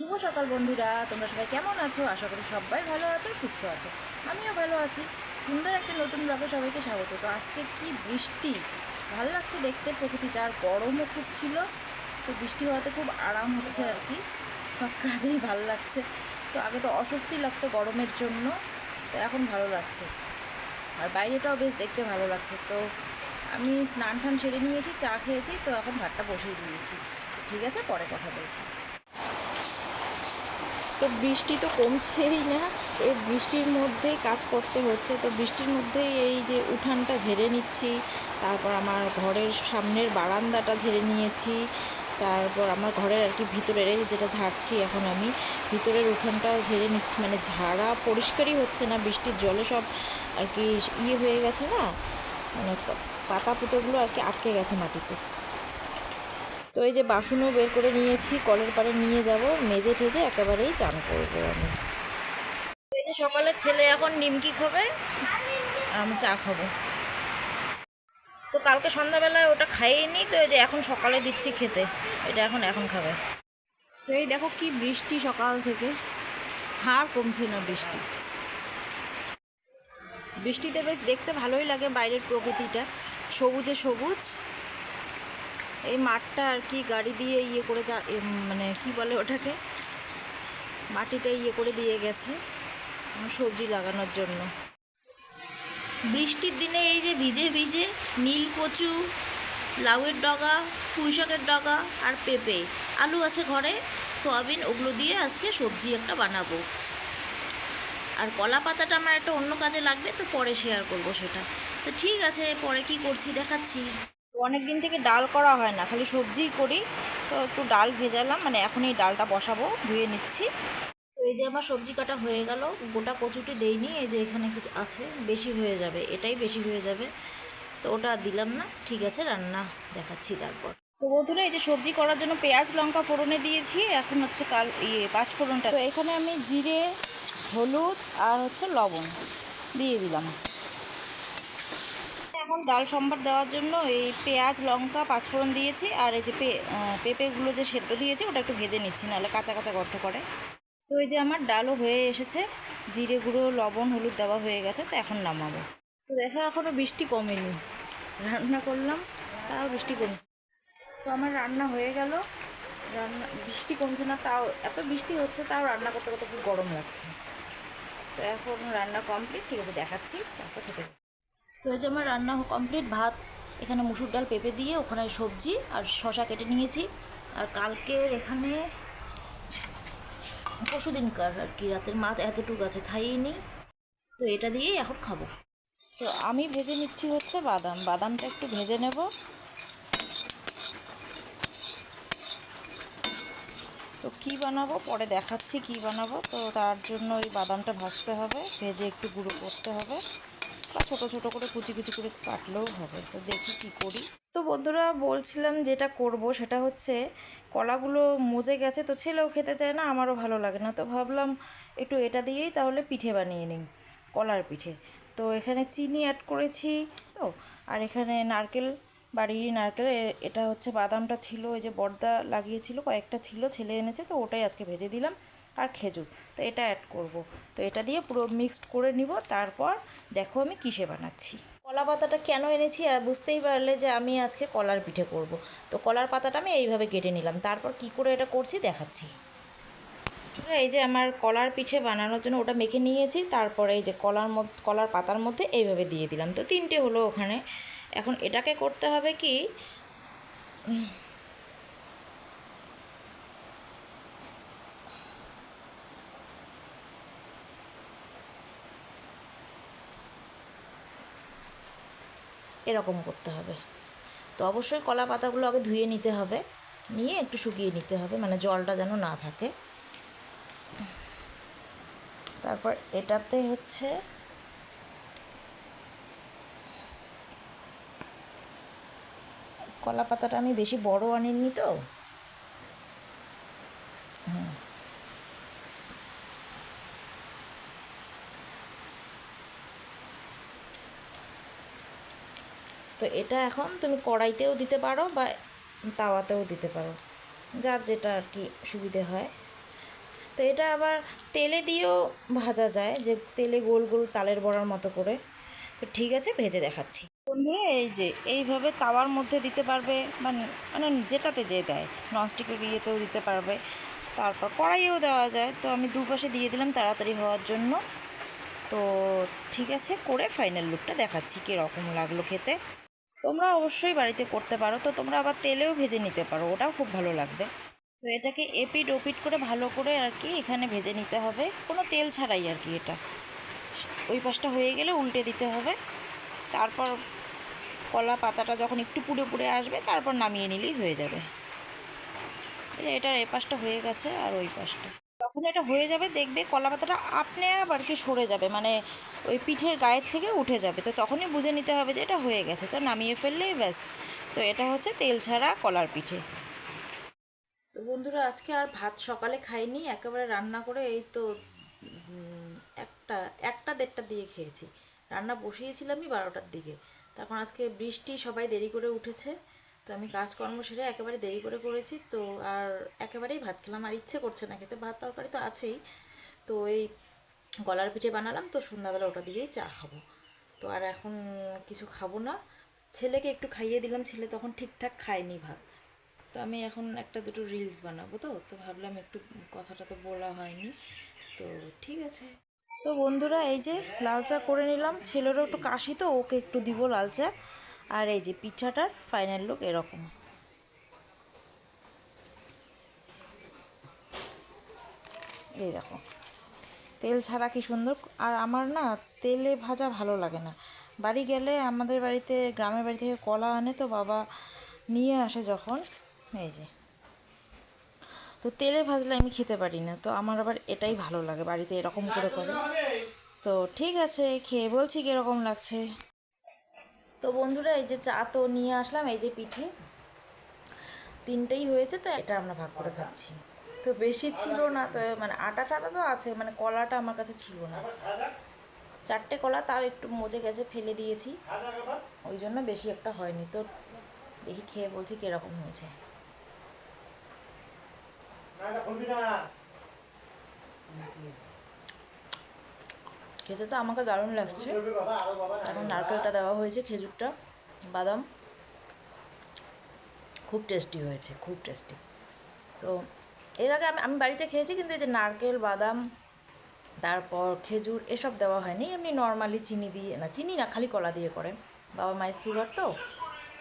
শুভ সকাল বন্ধুরা, তোমরা সবাই কেমন আছো? আশা করি সবাই ভালো আছো, সুস্থ আছো। আমিও ভালো আছি। সুন্দর একটা নতুন ব্লগে সবাইকে স্বাগত। তো আজকে কি বৃষ্টি, ভালো লাগছে দেখতে প্রকৃতিটা, আর গরমও খুব ছিল। তো বৃষ্টি হওয়াতে খুব আরাম হচ্ছে আর কি, সব কাজেই ভালো লাগছে। তো আগে তো অস্বস্তি লাগতো গরমের জন্য, তো এখন ভালো লাগছে। আর বাইরেটাও বেশ দেখতে ভালো লাগছে। তো আমি স্নান টান সেরে নিয়েছি, চা খেয়েছি, তো এখন ভাতটা বসিয়ে দিয়েছি। তো ঠিক আছে, পরে কথা বলছি। তো বৃষ্টি তো কমছেই না, এই বৃষ্টির মধ্যেই কাজ করতে হচ্ছে। তো বৃষ্টির মধ্যেই এই যে উঠানটা ঝেড়ে নিচ্ছি, তারপর আমার ঘরের সামনের বারান্দাটা ঝেড়ে নিয়েছি, তারপর আমার ঘরের আর কি ভিতরের এই যেটা ঝাড়ছি এখন আমি, ভিতরের উঠানটা ঝেড়ে নিচ্ছি। মানে ঝাড়া পরিষ্কারই হচ্ছে না, বৃষ্টির জলে সব আর কি হয়ে গেছে না, মানে পাতা পুতোগুলো আর কি আটকে গেছে মাটিতে। তো এই যে বাসনও বের করে নিয়েছি, কলের পাড়ে নিয়ে যাব, মেজে টেজে একেবারেই চান করবো আমি। এই যে সকালে ছেলে এখন নিমকি খাবে আর আমি চা খাবো। তো কালকে সন্ধ্যাবেলায় ওটা খাইয়ে তো এই যে এখন সকালে দিচ্ছি খেতে, এটা এখন খাবে। তো এই দেখো কি বৃষ্টি সকাল থেকে, হার কমছে না বৃষ্টি। বৃষ্টিতে বেশ দেখতে ভালোই লাগে বাইরের প্রকৃতিটা, সবুজে সবুজ। এই মাঠটা আর কি গাড়ি দিয়ে করে মানে কি বলে ওটাকে, মাটিটা করে দিয়ে গেছে সবজি লাগানোর জন্য। বৃষ্টির দিনে এই যে ভিজে ভিজে নীল কচু, লাউয়ের ডগা, পুঁই শাকের ডগা আর পেঁপে, আলু আছে ঘরে, সয়াবিন, ওগুলো দিয়ে আজকে সবজি একটা বানাবো। আর কলা পাতাটা আমার একটা অন্য কাজে লাগবে, তো পরে শেয়ার করব সেটা। তো ঠিক আছে, পরে কি করছি দেখাচ্ছি। তো অনেক দিন থেকে ডাল করা হয় না, খালি সবজিই করি। তো একটু ডাল ভেজালাম, মানে এখন এই ডালটা বসাবো, ধুয়ে নিচ্ছি। তো এই যে আমার সবজি কাটা হয়ে গেল, গোটা কচুটি দেইনি, এই যে এখানে কিছু আছে, বেশি হয়ে যাবে, এটাই বেশি হয়ে যাবে, তো ওটা দিলাম না। ঠিক আছে, রান্না দেখাচ্ছি তারপর। তো বন্ধুরা, এই যে সবজি করার জন্য পেঁয়াজ লঙ্কা ফোড়নে দিয়েছি, এখন হচ্ছে পাঁচ ফোড়নটা। তো এখানে আমি জিরে, হলুদ আর হচ্ছে লবণ দিয়ে দিলাম। এখন ডাল সম্বার দেওয়ার জন্য এই পেঁয়াজ লঙ্কা পাঁচফোড়ন দিয়েছি, আর এই যে পেঁপেগুলো যে সেদ্ধ দিয়েছি ওটা একটু ভেজে নিচ্ছি, নাহলে কাঁচা কাঁচা গন্ধ করে। তো এই যে আমার ডালও হয়ে এসেছে, জিরে গুঁড়ো লবণ হলুদ দেওয়া হয়ে গেছে, তো এখন নামাবো। তো দেখো এখনও বৃষ্টি কমেনি, রান্না করলাম তাও বৃষ্টি কমছে। তো আমার রান্না হয়ে গেল, রান্না বৃষ্টি কমছে না, তাও এত বৃষ্টি হচ্ছে, তাও রান্না করতে করতে খুব গরম লাগছে। তো এখন রান্না কমপ্লিট, ঠিক আছে দেখাচ্ছি, তারপর খেতে। তো এই যে আমার রান্না কমপ্লিট, ভাত এখানে মুসুর ডাল পেঁপে দিয়ে, ওখানে সবজি আর শশা কেটে নিয়েছি। আর কালকের এখানে পরশু দিনকার আর কি রাতের মাছ এতটুকু আছে, খাইয়ে নিই। তো এটা দিয়েই এখন খাবো। তো আমি ভেজে নিচ্ছি হচ্ছে বাদাম, বাদামটা একটু ভেজে নেব। তো কি বানাবো পরে দেখাচ্ছি, কি বানাবো। তো তার জন্য ওই বাদামটা ভাজতে হবে, ভেজে একটু গুঁড়ো করতে হবে, বা ছোট ছোট করে কুচি কুচি করে কাটলেও হবে। তো দেখি কি করি। তো বন্ধুরা, বলছিলাম যেটা করব সেটা হচ্ছে, কলাগুলো মজে গেছে, তো ছেলেও খেতে চায় না, আমারও ভালো লাগে না, তো ভাবলাম একটু এটা দিয়েই তাহলে পিঠে বানিয়ে নিই, কলার পিঠে। তো এখানে চিনি অ্যাড করেছি। তো আর এখানে নারকেল, বাড়িরই নারকেল, এটা হচ্ছে বাদামটা ছিল, ওই যে বড়দা লাগিয়েছিল, কয়েকটা ছিল, ছেলে এনেছে, তো ওটাই আজকে ভেজে দিলাম। আর খেজুর, তো এটা অ্যাড করব। তো এটা দিয়ে পুরো মিক্সড করে নিব, তারপর দেখো আমি কিসে বানাচ্ছি। কলা পাতাটা কেন এনেছি আর বুঝতেই পারলে যে আমি আজকে কলার পিঠে করব। তো কলার পাতাটা আমি এইভাবে কেটে নিলাম, তারপর কি করে এটা করছি দেখাচ্ছি। এই যে আমার কলার পিঠে বানানোর জন্য ওটা মেখে নিয়েছি, তারপরে এই যে কলার পাতার মধ্যে এইভাবে দিয়ে দিলাম, তো তিনটে হলো ওখানে। এখন এটাকে করতে হবে কি, এরকম করতে হবে। তো অবশ্যই কলা পাতাগুলো আগে ধুয়ে নিতে হবে, নিয়ে একটু শুকিয়ে নিতে হবে, মানে জলটা যেন না থাকে। তারপর এটাতে হচ্ছে কলা পাতাটা আমি বেশি বড় আনিনি, তো তো এটা এখন তুমি কড়াইতেও দিতে পারো বা তাওয়াতেও দিতে পারো, যার যেটা আর কি সুবিধে হয়। তো এটা আবার তেলে দিয়েও ভাজা যায়, যে তেলে গোল গোল তালের বড়ার মতো করে। তো ঠিক আছে, ভেজে দেখাচ্ছি বন্ধুরা। এই যে এইভাবে তাওয়ার মধ্যে দিতে পারবে, মানে যেটাতে যে দেয়, ননস্টিকের ইয়েতেও দিতে পারবে, তারপর কড়াইয়েও দেওয়া যায়। তো আমি দুপাশে দিয়ে দিলাম তাড়াতাড়ি হওয়ার জন্য। তো ঠিক আছে, করে ফাইনাল লুকটা দেখাচ্ছি কীরকম লাগলো খেতে। তোমরা অবশ্যই বাড়িতে করতে পারো। তো তোমরা আবার তেলেও ভেজে নিতে পারো, ওটাও খুব ভালো লাগবে। তো এটাকে এপিট ওপিট করে ভালো করে আর কি এখানে ভেজে নিতে হবে, কোনো তেল ছাড়াই আর কি। এটা ওই পাশটা হয়ে গেলে উল্টে দিতে হবে। তারপর কলা পাতাটা যখন একটু পুড়ে পুড়ে আসবে, তারপর নামিয়ে নিলেই হয়ে যাবে। এটার এ পাশটা হয়ে গেছে, আর ওই পাশটা যখন এটা হয়ে যাবে দেখবে কলা পাতাটা আপনি আর কি সরে যাবে, মানে ওই পিঠের গায়ের থেকে উঠে যাবে। তো তখনই বুঝে নিতে হবে যে এটা হয়ে গেছে, তো নামিয়ে ফেললেই ব্যাস। তো এটা হচ্ছে তেল ছাড়া কলার পিঠে। তো বন্ধুরা, আজকে আর ভাত সকালে খাইনি, একেবারে রান্না করে এই তো একটা একটা দেড়টার দিকে খেয়েছি। রান্না বসিয়েছিলামই 12টার দিকে। তখন আজকে বৃষ্টি, সবাই দেরি করে উঠেছে। তো আমি কাজকর্ম সেরে একেবারে দেরি করে করেছি। তো আর একেবারেই ভাত খেলাম, আর ইচ্ছে করছে না খেতে। ভাত তরকারি তো আছেই। তো এই কলার পিঠে বানালাম, তো সন্ধ্যাবেলা ওটা দিয়েই চা খাবো। তো আর এখন কিছু খাবো না। ছেলেকে একটু খাইয়ে দিলাম, ছেলে তখন ঠিকঠাক খায়নি ভাত। তো আমি এখন একটা দুটো রিলস বানাবো, তো ভাবলাম একটু, কথাটা তো বলা হয়নি। তো ঠিক আছে। তো বন্ধুরা, এই যে লাল চা করে নিলাম, ছেলেরও একটু কাশি, তো ওকে একটু দিব লাল চা। আর এই যে পিঠাটার ফাইনাল লুক এরকম। এই দেখো, তেল ছাড়া কি সুন্দর। আর আমার না তেলে ভাজা ভালো লাগে না। বাড়ি গেলে, আমাদের বাড়িতে, গ্রামের বাড়ি থেকে কলা আনে, তো বাবা নিয়ে আসে যখন, এই যে, তো তেলে ভাজলে আমি খেতে পারি না। তো আমার আবার এটাই ভালো লাগে, বাড়িতে এরকম করে করে। তো ঠিক আছে, খেয়ে বলছি কীরকম লাগছে। তো বন্ধুরা, এই যে চা তো নিয়ে আসলাম, এই যে পিঠে তিনটেই হয়েছে, তো এটা আমরা ভাগ করে খাচ্ছি। তো বেশি ছিল না, তো মানে আটা টাটা তো আছে, মানে কলাটা আমার কাছে ছিল না। 4টে কলা, তাও একটু মজে গেছে, ফেলে দিয়েছি, ওই জন্য বেশি একটা হয়নি। তো দেখি খেয়ে বলছি কিরকম হয়েছে। খেতে তো আমাকে দারুণ লাগছে। এখন নারকেলটা দেওয়া হয়েছে, খেজুরটা, বাদাম, খুব টেস্টি হয়েছে, খুব টেস্টি। তো এর আগে আমি বাড়িতে খেয়েছি, কিন্তু এই যে নারকেল, বাদাম, তারপর খেজুর এসব দেওয়া হয়নি। এমনি নর্মালি চিনি দিয়ে, না চিনি না, খালি কলা দিয়ে করে। বাবা মায়ের সুগার তো।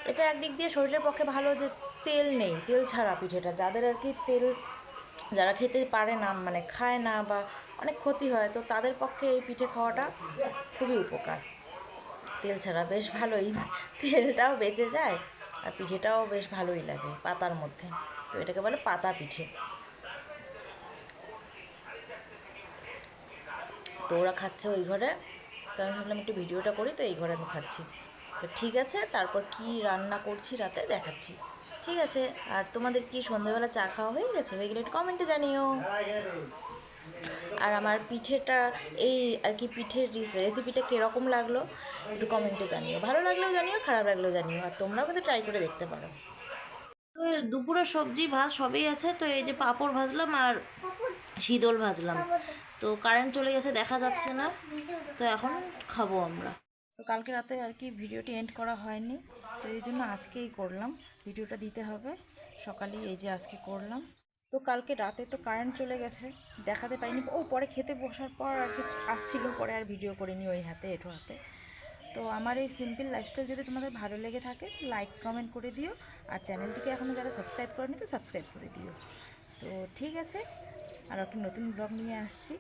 এটা একদিক দিয়ে শরীরের পক্ষে ভালো, যে তেল নেই, তেল ছাড়া পিঠেটা। যাদের আর কি তেল, যারা খেতে পারে না, মানে খায় না, বা অনেক ক্ষতি হয়, তো তাদের পক্ষে এই পিঠে খাওয়াটা খুবই উপকার। তেল ছাড়া বেশ ভালোই, তেলটাও বেঁচে যায়, আর পিঠেটাও বেশ ভালোই লাগে পাতার মধ্যে। তো এটাকে বলে পাতা পিঠে। তো ওরা খাচ্ছে ওই ঘরে, তো আমি ভাবলাম একটু ভিডিওটা করি, তো এই ঘরে আমি খাচ্ছি। তো ঠিক আছে, তারপর কি রান্না করছি রাতে দেখাচ্ছি। ঠিক আছে। আর তোমাদের কি সন্ধ্যেবেলা চা খাওয়া হয়ে গেছে? হয়ে গেলে একটু কমেন্টে জানিও। আর আমার পিঠেটা, এই আর কি পিঠের রেসিপিটা কীরকম লাগলো একটু কমেন্টে জানিও। ভালো লাগলেও জানিও, খারাপ লাগলেও জানিও। আর তোমরাও কিন্তু ট্রাই করে দেখতে পারো। তো দুপুরের সবজি ভাত সবই আছে। তো এই যে পাঁপড় ভাজলাম, আর শীতল ভাজলাম। তো কারেন্ট চলে গেছে, দেখা যাচ্ছে না। তো এখন খাবো আমরা। তো কালকে রাতে আর কি ভিডিওটি এন্ড করা হয়নি, তো এই জন্য আজকেই করলাম। ভিডিওটা দিতে হবে সকালেই, এই যে আজকে করলাম। তো কালকে রাতে তো কারেন্ট চলে গেছে, দেখাতে পারিনি। ও পরে খেতে বসার পর আর কি আসছিল, পরে আর ভিডিও করিনি ওই হাতে এঁটো হাতে। তো আমার এই সিম্পল লাইফস্টাইল যদি তোমাদের ভালো লেগে থাকে, লাইক কমেন্ট করে দিও। আর চ্যানেলটিকে এখনও যারা সাবস্ক্রাইব করেনি, তো সাবস্ক্রাইব করে দিও। তো ঠিক আছে, আর একটা নতুন ব্লগ নিয়ে আসছি।